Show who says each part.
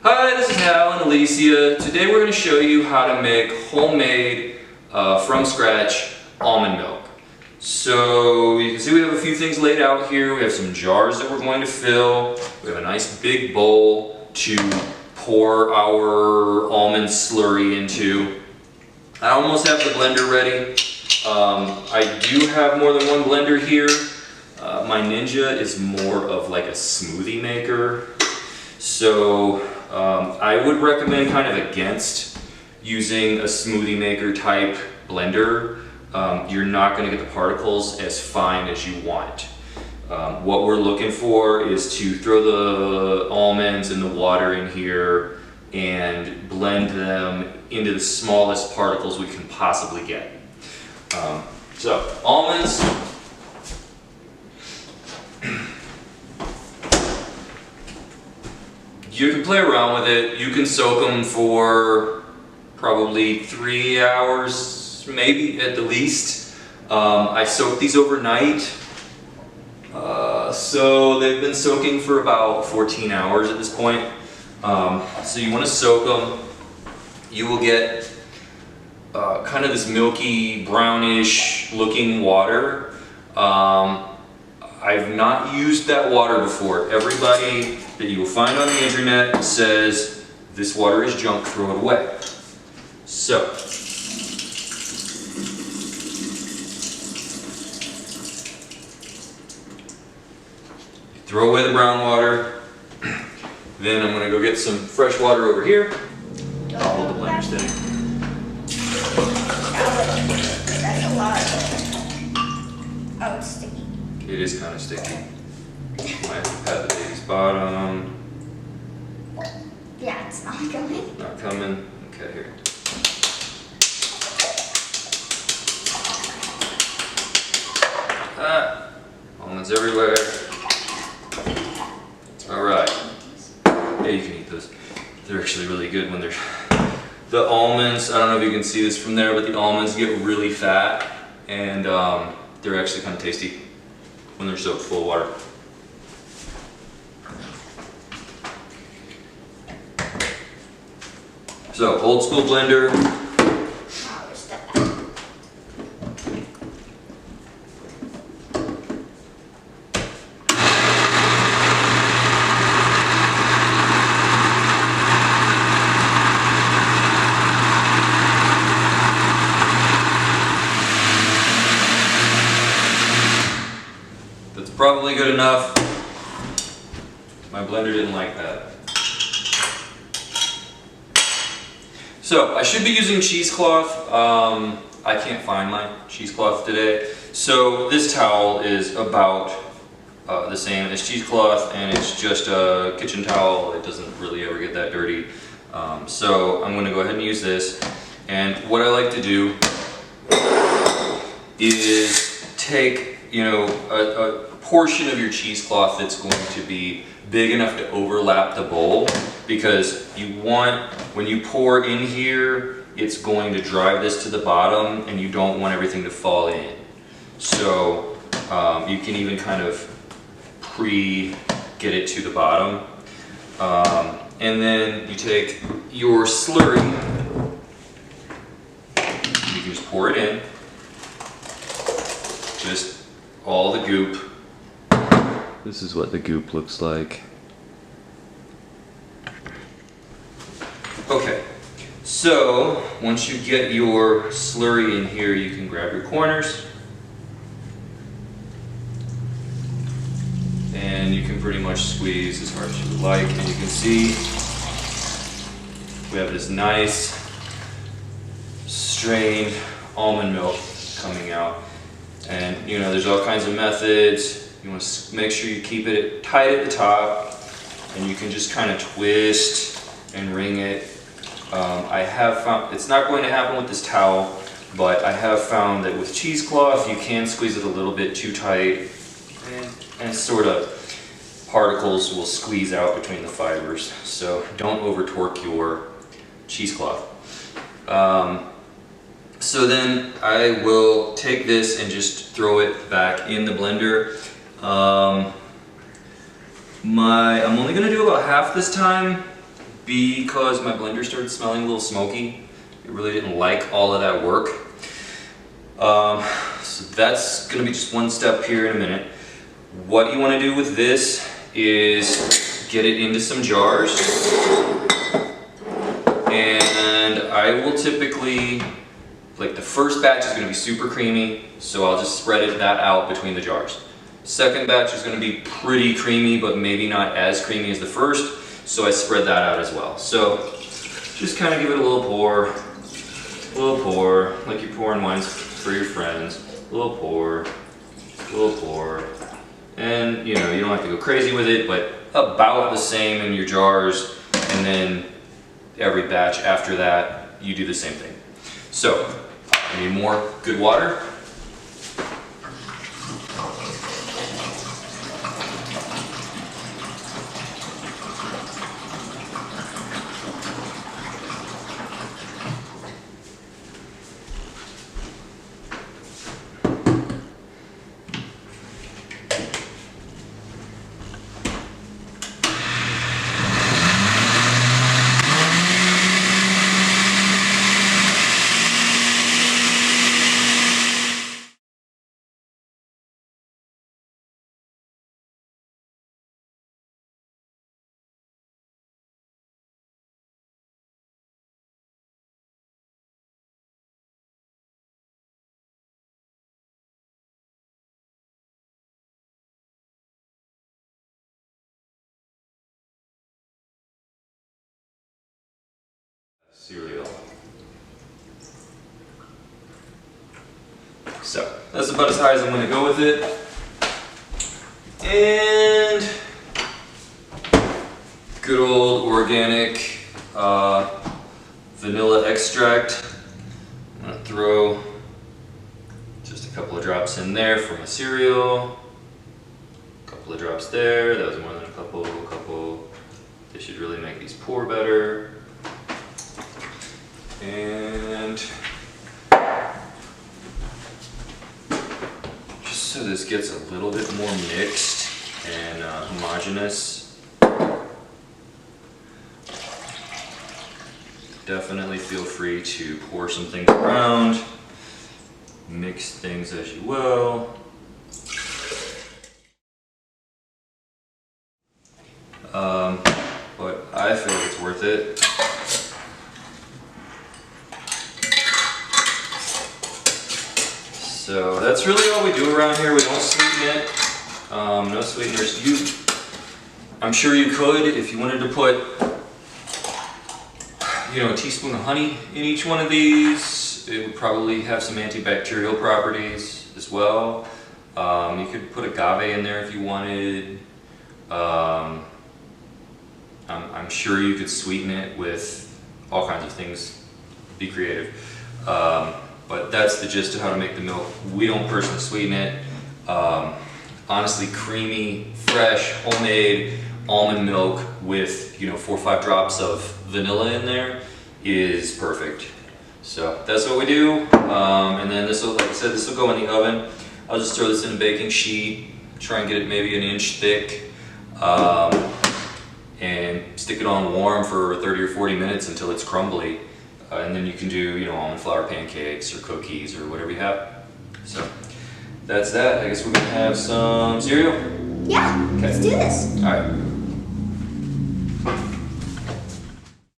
Speaker 1: Hi, this is Al and Alicia. Today we're going to show you how to make homemade, from scratch, almond milk. So you can see we have a few things laid out here. We have some jars that we're going to fill. We have a nice big bowl to pour our almond slurry into. I almost have the blender ready. I do have more than one blender here. My Ninja is more of like a smoothie maker. So I would recommend kind of against using a smoothie maker type blender. You're not going to get the particles as fine as you want. What we're looking for is to throw the almonds and the water in here and blend them into the smallest particles we can possibly get. So almonds. You can play around with it. You can soak them for probably 3 hours, maybe at the least. I soaked these overnight. So they've been soaking for about 14 hours at this point. So you want to soak them. You will get kind of this milky, brownish looking water. I've not used that water before. Everybody that you will find on the internet says this water is junk, throw it away. So, throw away the brown water. Then I'm going to go get some fresh water over here. I'll hold the blender steady.
Speaker 2: That's a lot. Oh, it's sticky.
Speaker 1: It is kind of sticky. Might have to pat the baby's bottom.
Speaker 2: Yeah, it's not coming.
Speaker 1: Not coming. Okay, here. Ah, almonds everywhere. Alright. Yeah, you can eat those. They're actually really good when they're... The almonds, I don't know if you can see this from there, but the almonds get really fat and they're actually kind of tasty when they're soaked full of water. So, old school blender. That's probably good enough. My blender didn't like that. So I should be using cheesecloth. I can't find my cheesecloth today. So this towel is about the same as cheesecloth, and it's just a kitchen towel. It doesn't really ever get that dirty. So I'm going to go ahead and use this. And what I like to do is take, a portion of your cheesecloth that's going to be big enough to overlap the bowl, because you want, when you pour in here, it's going to drive this to the bottom and you don't want everything to fall in. So you can even kind of get it to the bottom. And then you take your slurry, you can just pour it in, just all the goop. This is what the goop looks like. Okay, so once you get your slurry in here, you can grab your corners and you can pretty much squeeze as hard as you would like. And you can see we have this nice strained almond milk coming out. And there's all kinds of methods. You want to make sure you keep it tight at the top, and you can just kind of twist and wring it. I have found, it's not going to happen with this towel, but I have found that with cheesecloth you can squeeze it a little bit too tight, and sort of particles will squeeze out between the fibers. So don't over torque your cheesecloth. So then I will take this and just throw it back in the blender. I'm only going to do about half this time, because my blender started smelling a little smoky. It really didn't like all of that work. So that's gonna be just one step here in a minute. What you wanna do with this is get it into some jars. And I will typically, like the first batch is gonna be super creamy, so I'll just spread that out between the jars. Second batch is gonna be pretty creamy, but maybe not as creamy as the first, so I spread that out as well. So just kind of give it a little pour, like you're pouring wine for your friends. A little pour, and you know, you don't have to go crazy with it, but about the same in your jars, and then every batch after that, you do the same thing. So, I need more good water. Cereal. So that's about as high as I'm going to go with it. And good old organic vanilla extract. I'm going to throw just a couple of drops in there for my cereal. A couple of drops there. That was more than a couple. They should really make these pour better. And just so this gets a little bit more mixed and homogeneous, definitely feel free to pour some things around, mix things as you will. But I feel like it's worth it. So that's really all we do around here. We don't sweeten it. No sweeteners. I'm sure you could if you wanted to put, you know, a teaspoon of honey in each one of these. It would probably have some antibacterial properties as well. You could put agave in there if you wanted. I'm sure you could sweeten it with all kinds of things. Be creative. But that's the gist of how to make the milk. We don't personally sweeten it. Honestly, creamy, fresh, homemade almond milk with, you know, 4 or 5 drops of vanilla in there is perfect. So that's what we do. And then this will, like I said, this will go in the oven. I'll just throw this in a baking sheet, try and get it maybe an inch thick, and stick it on warm for 30 or 40 minutes until it's crumbly. And then you can do, you know, almond flour pancakes or cookies or whatever you have. So that's that. I guess we're gonna have some cereal.
Speaker 2: Yeah, let's do this.
Speaker 1: All right.